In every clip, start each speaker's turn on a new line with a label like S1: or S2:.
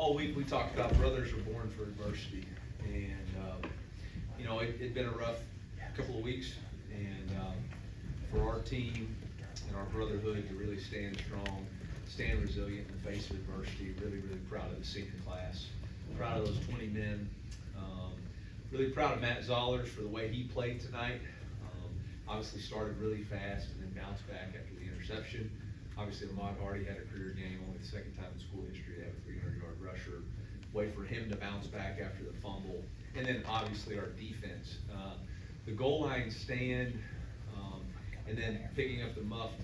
S1: all week we talked about brothers are born for adversity, and it'd been a rough couple of weeks, and for our team and our brotherhood to really stand strong, stand resilient in the face of adversity. Really, really proud of the senior class, proud of those 20 men. Really proud of Matt Zollers for the way he played tonight. Obviously started really fast and then bounced back after the interception. Obviously, Lamont already had a career game, only the second time in school history to have a 300-yard rusher. Wait for him to bounce back after the fumble. And then obviously our defense. The goal line stand, and then picking up the muffed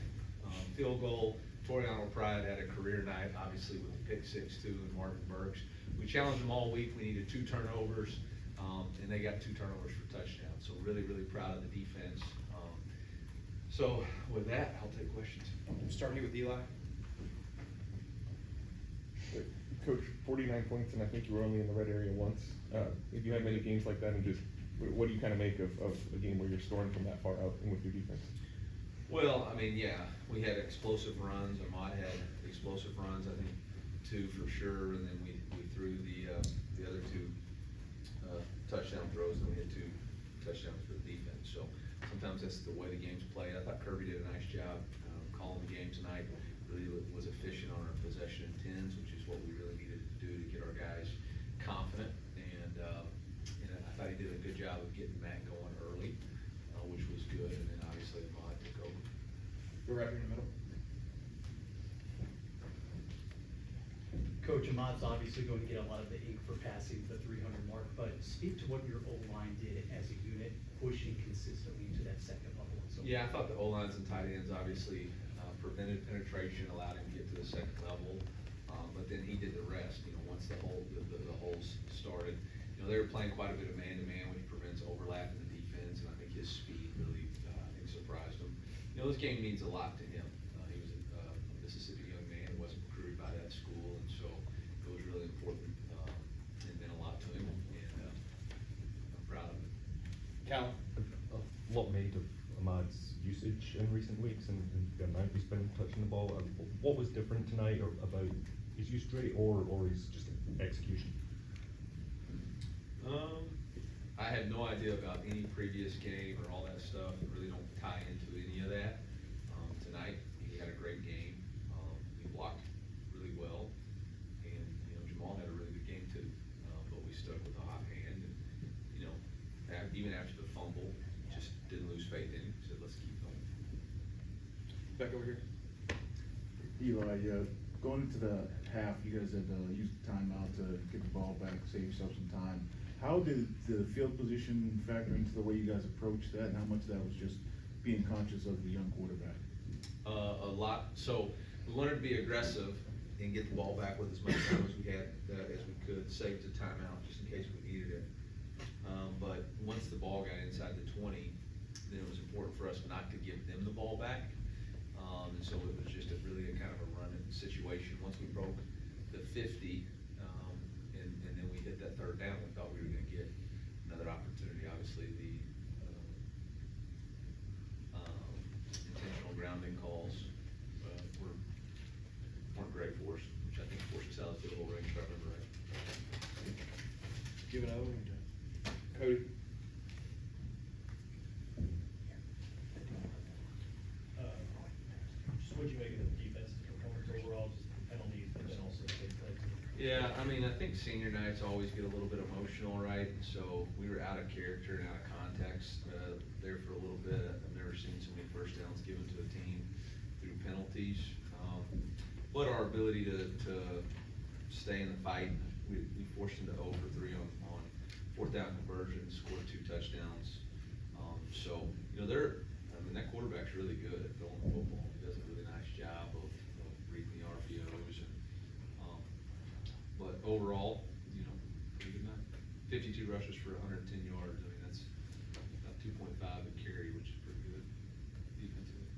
S1: field goal. Toriano Pride had a career night, obviously with the pick six too, and Martin Burks. We challenged them all week. We needed 2 turnovers, and they got 2 turnovers for touchdowns. So really, really proud of the defense. So with that, I'll take questions.
S2: Starting with Eli.
S3: Coach, 49 points, and I think you were only in the red area once. If you had many games like that, and just what do you kind of make of a game where you're scoring from that far out and with your defense?
S1: Well, I mean, yeah, we had explosive runs. Ahmad had explosive runs, I think 2 for sure, and then we threw the other 2 touchdown throws, and we had 2 touchdowns for the defense. So sometimes that's the way the game's played. I thought Kirby did a nice job calling the game tonight. Really was efficient on our possession and tens, which is what we really needed to do to get our guys confident. And I thought he did a good job of getting Matt going early, which was good. And then obviously Ahmad took over.
S2: You're right here in the middle.
S4: Coach, Ahmad's obviously going to get a lot of the ink for passing the 300 mark, but speak to what your O-line did as a unit, pushing consistently to that second level. So
S1: Yeah, I thought the O-lines and tight ends obviously prevented penetration, allowed him to get to the second level, but then he did the rest. Once the holes started, they were playing quite a bit of man-to-man, which prevents overlap in the defense, and I think his speed really, surprised him. This game means a lot to him. He was a Mississippi young man, wasn't recruited by that school, and so it was really important and meant a lot to him, and I'm proud of it.
S2: Cal.
S5: A lot made of Ahmad's usage in recent weeks and the amount he's been touching the ball. What was different tonight about his usage rate or his just execution?
S1: I had no idea about any previous game or all that stuff. I really don't tie into any of that. Tonight, he had a great game. He blocked really well, and Jamal had a really good game too. But we stuck with the hot hand, and even after the fumble, just didn't lose faith in him. Said, let's keep going.
S2: Back over here.
S6: Eli, going into the half, you guys had used the timeout to get the ball back, save yourself some time. How did the field position factor into the way you guys approached that, and how much of that was just being conscious of the young quarterback?
S1: A lot. So we wanted to be aggressive and get the ball back with as much time as we had, as we could, save the timeout just in case we needed it. But once the ball got inside the 20, then it was important for us not to give them the ball back. And so it was just really a kind of a run-in situation. Once we broke the 50, and then we hit that third down, we thought we were going to get another opportunity. Obviously, the intentional grounding calls weren't great for us, which I think forced us out of the field goal range, if I remember right.
S2: Give it over. Cody.
S4: just what you make of the defense's performance overall, just penalties, but then also the big plays.
S1: Yeah, I mean, I think senior nights always get a little bit emotional, right? So we were out of character and out of context there for a little bit. I've never seen so many first downs given to a team through penalties. But our ability to stay in the fight, we forced them to 0 for 3 on fourth down conversions, scored 2 touchdowns. So, that quarterback's really good at throwing the football. He does a really nice job of reading the RPOs. But overall, pretty good night. 52 rushes for 110 yards. I mean, that's about 2.5 a carry, which is pretty good defensively.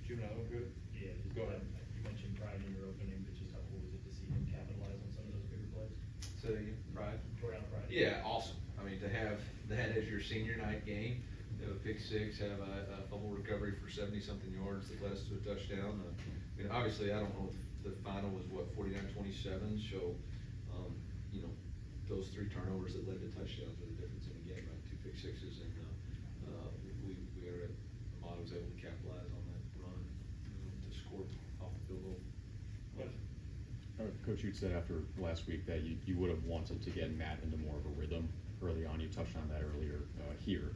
S2: Juvenile, good.
S4: Yeah, just
S2: Go ahead.
S4: You mentioned Pride in your opening, but just how cool was it to see him capitalize on some of those bigger plays?
S1: So, Pride?
S4: Toriano Pride.
S1: Yeah, awesome. I mean, to have that as your senior night game, have a pick six, have a fumble recovery for 70-something yards that led us to a touchdown. Obviously, I don't know if the final was 49-27. So, You know, those 3 turnovers that led to touchdowns were the difference in the game, right? 2 pick sixes, and Ahmad was able to capitalize on that run, to score off the field goal.
S7: Coach, you'd said after last week that you would have wanted to get Matt into more of a rhythm early on. You touched on that earlier here.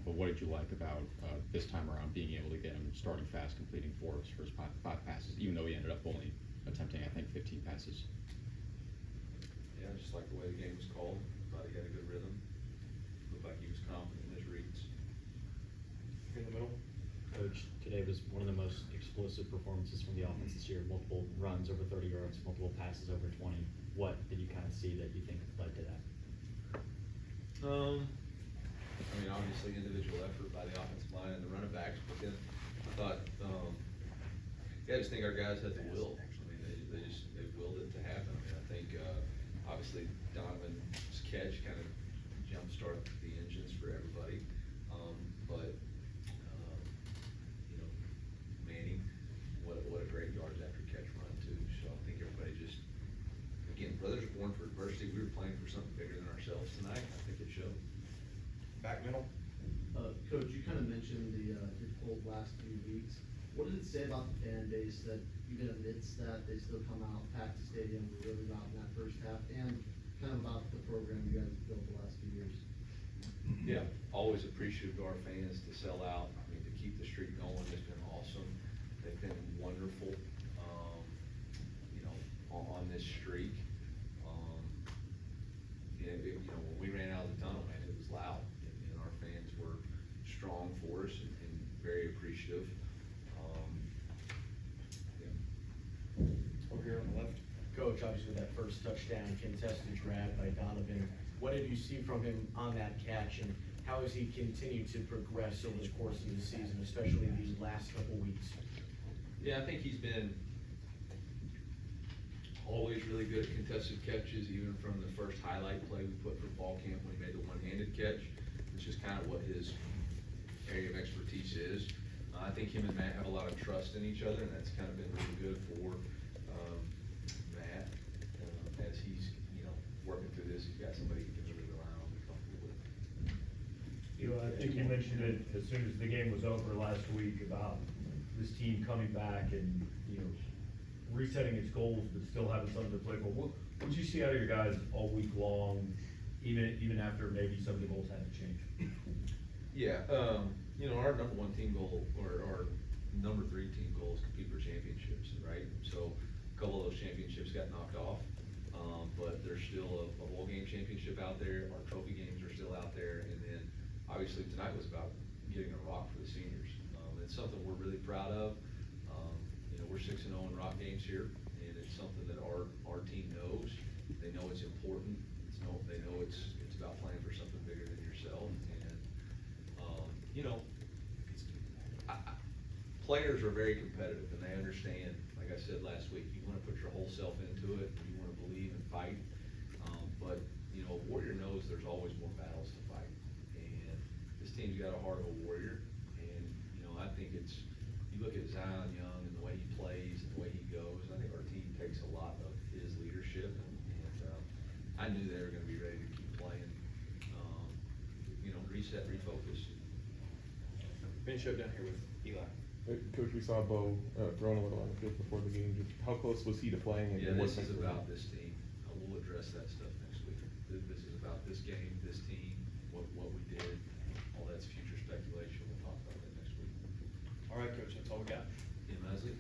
S7: But what did you like about this time around being able to get him starting fast, completing 4 of his first 5 passes, even though he ended up only attempting, I think, 15 passes?
S1: Yeah, just like the way the game was called. Thought he had a good rhythm. Looked like he was confident in his reads.
S2: In the middle.
S8: Coach, today was one of the most explosive performances from the offense this year. Multiple runs over 30 yards, multiple passes over 20. What did you kind of see that you think led to that?
S1: I mean, obviously individual effort by the offensive line and the running backs, but then I thought, I just think our guys had the will. I mean, they willed it to happen. I mean, I think, obviously Donovan's catch kind of jumpstarted the engines for everybody. But, you know, Manning, what a great yards after catch run too. So I think everybody just, again, brothers are born for adversity. We were playing for something bigger than ourselves tonight. I think it showed.
S2: Back middle.
S9: Coach, you kind of mentioned the difficult last few weeks. What did it say about the fan base that even amidst that, they still come out, pack the stadium, really loud in that first half, and kind of about the program you guys have built the last few years?
S1: Yeah, always appreciative to our fans to sell out. I mean, to keep the streak going has been awesome. They've been wonderful, you know, on this streak. You know, when we ran out of the tunnel, man, it was loud, and our fans were strong for us and very appreciative. Yeah.
S2: Over here on the left.
S8: Coach, obviously that first touchdown contested grab by Donovan. What did you see from him on that catch, and how has he continued to progress over the course of the season, especially these last couple weeks?
S1: Yeah, I think he's been always really good at contested catches, even from the first highlight play we put for fall camp when he made the one-handed catch, which is kind of what his area of expertise is. I think him and Matt have a lot of trust in each other, and that's kind of been really good for Matt as he's, you know, working through this. He's got somebody he can really rely on and be comfortable with.
S10: You know, I think you mentioned it as soon as the game was over last week about this team coming back and, you know, resetting its goals, but still having something to play for. What did you see out of your guys all week long, even after maybe some of the goals had to change?
S1: Yeah, you know, our number 1 team goal, or our number 3 team goal is compete for championships, right? So a couple of those championships got knocked off, but there's still a bowl game championship out there. Our trophy games are still out there, and then obviously tonight was about getting a rock for the seniors. It's something we're really proud of. You know, we're 6-0 in rock games here, and it's something that our team knows. They know it's important. They know it's about playing for something bigger than yourself. And you know, players are very competitive, and they understand. Like I said last week, you want to put your whole self into it. You want to believe and fight. But you know, a warrior knows there's always more battles to fight, and this team's got a heart of a warrior. And you know, I think it's. You look at Zion Young and the way he plays and the way he goes, I think our team takes a lot of his leadership, and I knew they were gonna be ready to keep playing, you know, reset, refocus.
S2: Finish up down here with Eli.
S3: Coach, we saw Bo throwing a little on the field before the game. Just how close was he to playing? And
S1: Yeah,
S3: what
S1: this is
S3: makes it-
S1: about this team. We'll address that stuff next week. This is about this game, this team, what we did, all that's future speculation. We'll talk about that next week.
S2: All right, Coach, that's all we got.
S1: Yeah, Leslie?